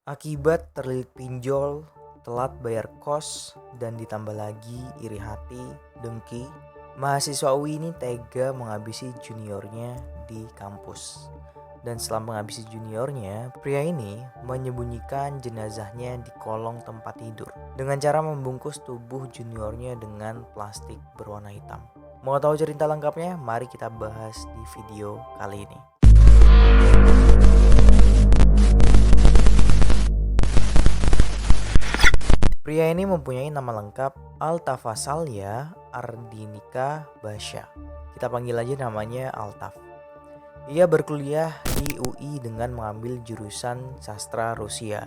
Akibat terlilit pinjol, telat bayar kos, dan ditambah lagi iri hati, dengki, mahasiswa UI ini tega menghabisi juniornya di kampus. Dan setelah menghabisi juniornya, pria ini menyembunyikan jenazahnya di kolong tempat tidur dengan cara membungkus tubuh juniornya dengan plastik berwarna hitam. Mau tahu cerita lengkapnya? Mari kita bahas di video kali ini. Pria ini mempunyai nama lengkap Altafasalya Ardinika Basya. Kita panggil aja namanya Altaf. Ia berkuliah di UI dengan mengambil jurusan sastra Rusia.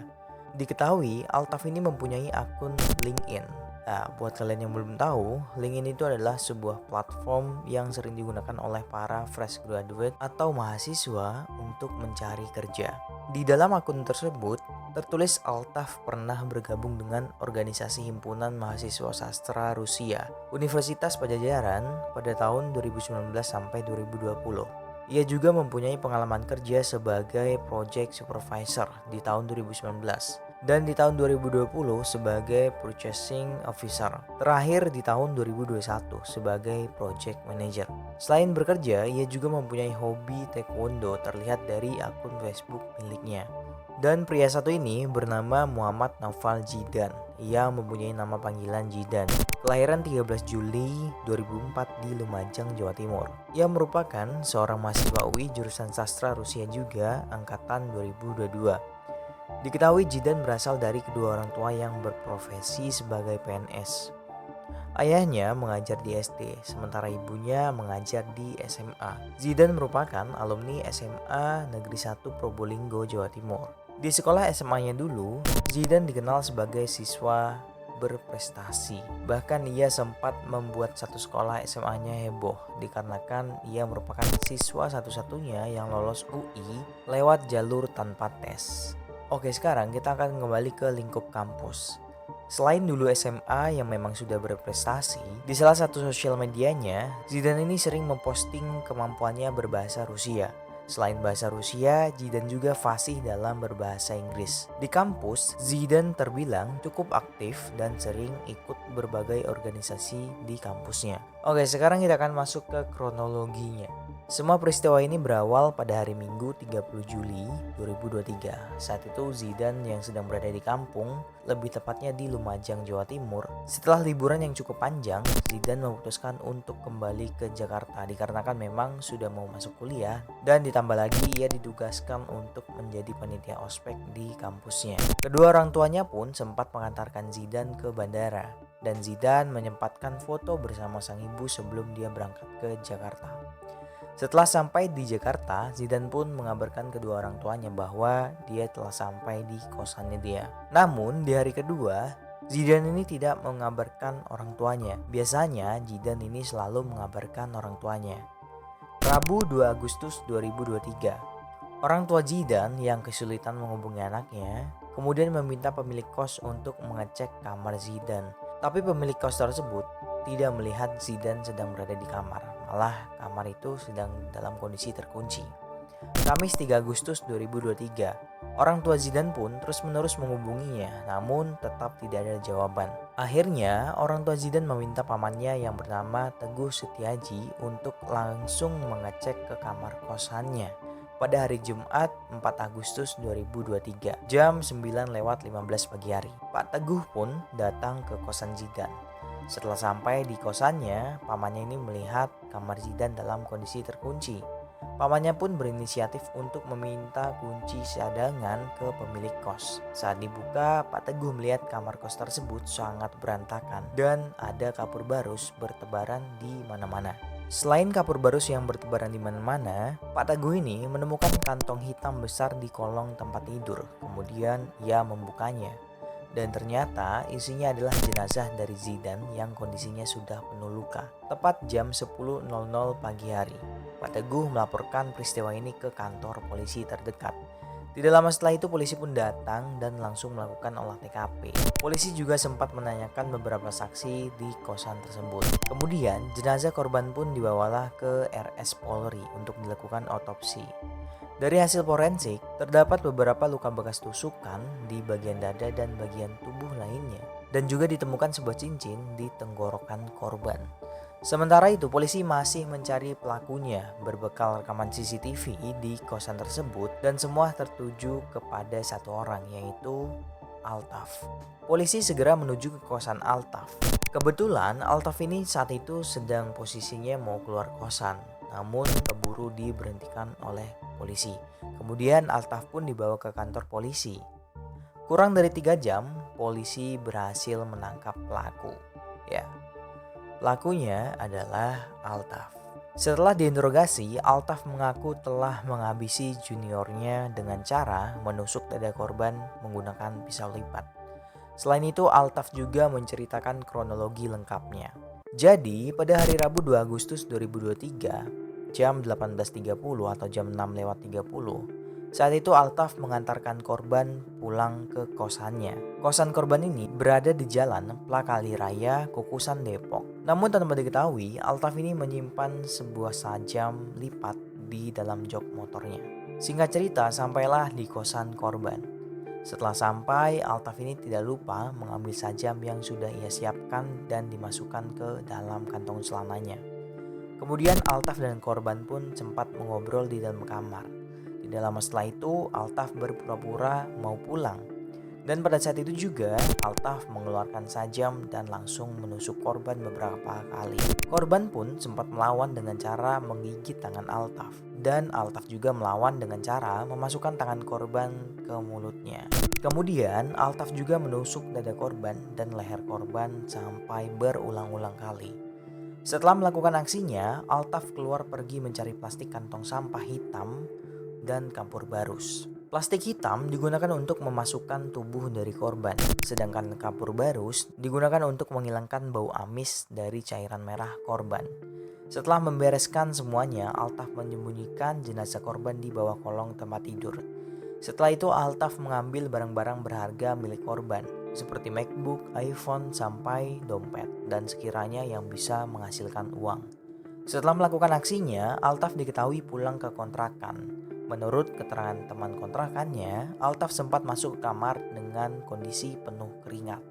Diketahui Altaf ini mempunyai akun LinkedIn. Nah, buat kalian yang belum tahu, LinkedIn itu adalah sebuah platform yang sering digunakan oleh para fresh graduate atau mahasiswa untuk mencari kerja. Di dalam akun tersebut, tertulis Altaf pernah bergabung dengan organisasi himpunan mahasiswa sastra Rusia, Universitas Pajajaran pada tahun 2019 sampai 2020. Ia juga mempunyai pengalaman kerja sebagai project supervisor di tahun 2019 dan di tahun 2020 sebagai purchasing officer. Terakhir di tahun 2021 sebagai project manager. Selain bekerja, ia juga mempunyai hobi taekwondo terlihat dari akun Facebook miliknya. Dan pria satu ini bernama Muhammad Naufal Zidan. Ia mempunyai nama panggilan Zidan. Kelahiran 13 Juli 2004 di Lumajang, Jawa Timur. Ia merupakan seorang mahasiswa UI jurusan sastra Rusia juga angkatan 2022. Diketahui Zidan berasal dari kedua orang tua yang berprofesi sebagai PNS. Ayahnya mengajar di SD, sementara ibunya mengajar di SMA. Zidan merupakan alumni SMA Negeri 1 Probolinggo, Jawa Timur. Di sekolah SMA-nya dulu, Zidan dikenal sebagai siswa berprestasi. Bahkan ia sempat membuat satu sekolah SMA-nya heboh dikarenakan ia merupakan siswa satu-satunya yang lolos UI lewat jalur tanpa tes. Oke, sekarang kita akan kembali ke lingkup kampus. Selain dulu SMA yang memang sudah berprestasi, di salah satu sosial medianya, Zidan ini sering memposting kemampuannya berbahasa Rusia. Selain bahasa Rusia, Zidan juga fasih dalam berbahasa Inggris. Di kampus, Zidan terbilang cukup aktif dan sering ikut berbagai organisasi di kampusnya. Oke, sekarang kita akan masuk ke kronologinya. Semua peristiwa ini berawal pada hari Minggu 30 Juli 2023. Saat itu Zidan yang sedang berada di kampung, lebih tepatnya di Lumajang, Jawa Timur. Setelah liburan yang cukup panjang, Zidan memutuskan untuk kembali ke Jakarta dikarenakan memang sudah mau masuk kuliah dan ditambah lagi ia ditugaskan untuk menjadi panitia ospek di kampusnya. Kedua orang tuanya pun sempat mengantarkan Zidan ke bandara dan Zidan menyempatkan foto bersama sang ibu sebelum dia berangkat ke Jakarta. Setelah sampai di Jakarta, Zidan pun mengabarkan kedua orang tuanya bahwa dia telah sampai di kosannya dia. Namun di hari kedua, Zidan ini tidak mengabarkan orang tuanya. Biasanya Zidan ini selalu mengabarkan orang tuanya. Rabu 2 Agustus 2023, orang tua Zidan yang kesulitan menghubungi anaknya kemudian meminta pemilik kos untuk mengecek kamar Zidan. Tapi pemilik kos tersebut tidak melihat Zidan sedang berada di kamar. Malah kamar itu sedang dalam kondisi terkunci. Kamis 3 Agustus 2023, orang tua Zidan pun terus-menerus menghubunginya, namun tetap tidak ada jawaban. Akhirnya, orang tua Zidan meminta pamannya yang bernama Teguh Setiaji untuk langsung mengecek ke kamar kosannya pada hari Jumat 4 Agustus 2023, jam 9:15 pagi hari. Pak Teguh pun datang ke kosan Zidan. Setelah sampai di kosannya, pamannya ini melihat kamar Zidan dalam kondisi terkunci. Pamannya pun berinisiatif untuk meminta kunci cadangan ke pemilik kos. Saat dibuka, Pak Teguh melihat kamar kos tersebut sangat berantakan dan ada kapur barus bertebaran di mana-mana. Selain kapur barus yang bertebaran di mana-mana, Pak Teguh ini menemukan kantong hitam besar di kolong tempat tidur. Kemudian ia membukanya. Dan ternyata isinya adalah jenazah dari Zidan yang kondisinya sudah penuh luka. Tepat jam 10.00 pagi hari, Pak Teguh melaporkan peristiwa ini ke kantor polisi terdekat. Tidak lama setelah itu polisi pun datang dan langsung melakukan olah TKP. Polisi juga sempat menanyakan beberapa saksi di kosan tersebut. Kemudian jenazah korban pun dibawalah ke RS Polri untuk dilakukan otopsi. Dari hasil forensik, terdapat beberapa luka bekas tusukan di bagian dada dan bagian tubuh lainnya. Dan juga ditemukan sebuah cincin di tenggorokan korban. Sementara itu, polisi masih mencari pelakunya berbekal rekaman CCTV di kosan tersebut dan semua tertuju kepada satu orang, yaitu Altaf. Polisi segera menuju ke kosan Altaf. Kebetulan Altaf ini saat itu sedang posisinya mau keluar kosan, namun keburu diberhentikan oleh polisi. Kemudian Altaf pun dibawa ke kantor polisi. Kurang dari 3 jam, polisi berhasil menangkap pelaku. Ya, pelakunya adalah Altaf. Setelah diinterogasi, Altaf mengaku telah menghabisi juniornya dengan cara menusuk dada korban menggunakan pisau lipat. Selain itu, Altaf juga menceritakan kronologi lengkapnya. Jadi, pada hari Rabu 2 Agustus 2023, jam 18.30 atau jam 6.30, saat itu Altaf mengantarkan korban pulang ke kosannya. Kosan korban ini berada di Jalan Plakali Raya, Kukusan, Depok. Namun tanpa diketahui, Altaf ini menyimpan sebuah sajam lipat di dalam jok motornya. Singkat cerita, sampailah di kosan korban. Setelah sampai, Altaf ini tidak lupa mengambil sajam yang sudah ia siapkan dan dimasukkan ke dalam kantong celananya. Kemudian Altaf dan korban pun sempat mengobrol di dalam kamar. Tidak lama setelah itu, Altaf berpura-pura mau pulang. Dan pada saat itu juga, Altaf mengeluarkan sajam dan langsung menusuk korban beberapa kali. Korban pun sempat melawan dengan cara menggigit tangan Altaf. Dan Altaf juga melawan dengan cara memasukkan tangan korban ke mulutnya. Kemudian, Altaf juga menusuk dada korban dan leher korban sampai berulang-ulang kali. Setelah melakukan aksinya, Altaf keluar pergi mencari plastik kantong sampah hitam dan kapur barus. Plastik hitam digunakan untuk memasukkan tubuh dari korban, sedangkan kapur barus digunakan untuk menghilangkan bau amis dari cairan merah korban. Setelah membereskan semuanya, Altaf menyembunyikan jenazah korban di bawah kolong tempat tidur. Setelah itu, Altaf mengambil barang-barang berharga milik korban, seperti MacBook, iPhone, sampai dompet, dan sekiranya yang bisa menghasilkan uang. Setelah melakukan aksinya, Altaf diketahui pulang ke kontrakan. Menurut keterangan teman kontrakannya, Altaf sempat masuk ke kamar dengan kondisi penuh keringat.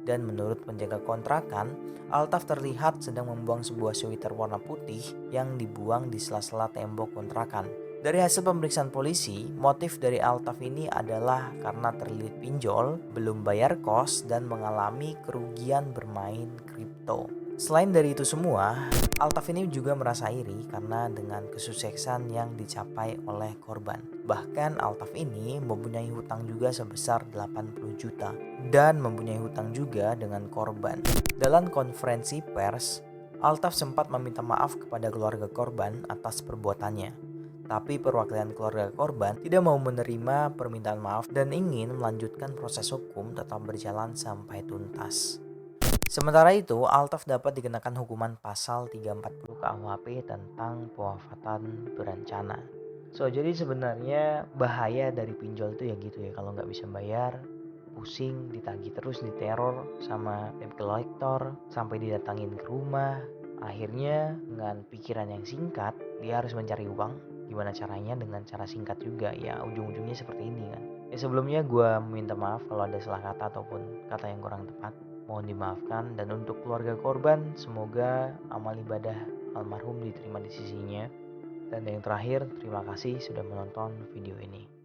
Dan menurut penjaga kontrakan, Altaf terlihat sedang membuang sebuah sweater warna putih yang dibuang di sela-sela tembok kontrakan. Dari hasil pemeriksaan polisi, motif dari Altaf ini adalah karena terlilit pinjol, belum bayar kos, dan mengalami kerugian bermain kripto. Selain dari itu semua, Altaf ini juga merasa iri karena dengan kesuksesan yang dicapai oleh korban. Bahkan Altaf ini mempunyai hutang juga sebesar 80 juta dan mempunyai hutang juga dengan korban. Dalam konferensi pers, Altaf sempat meminta maaf kepada keluarga korban atas perbuatannya. Tapi perwakilan keluarga korban tidak mau menerima permintaan maaf dan ingin melanjutkan proses hukum tetap berjalan sampai tuntas. Sementara itu, Altaf dapat dikenakan hukuman pasal 340 KUHP tentang pewafatan berencana. Jadi sebenarnya bahaya dari pinjol itu ya gitu ya, kalau nggak bisa bayar, pusing, ditagih terus, diteror sama debt collector, sampai didatangin ke rumah. Akhirnya dengan pikiran yang singkat, dia harus mencari uang. Gimana caranya? Dengan cara singkat juga ya, ujung-ujungnya seperti ini kan. Ya sebelumnya gue minta maaf kalau ada salah kata ataupun kata yang kurang tepat. Mohon dimaafkan, dan untuk keluarga korban semoga amal ibadah almarhum diterima di sisinya. Dan yang terakhir, terima kasih sudah menonton video ini.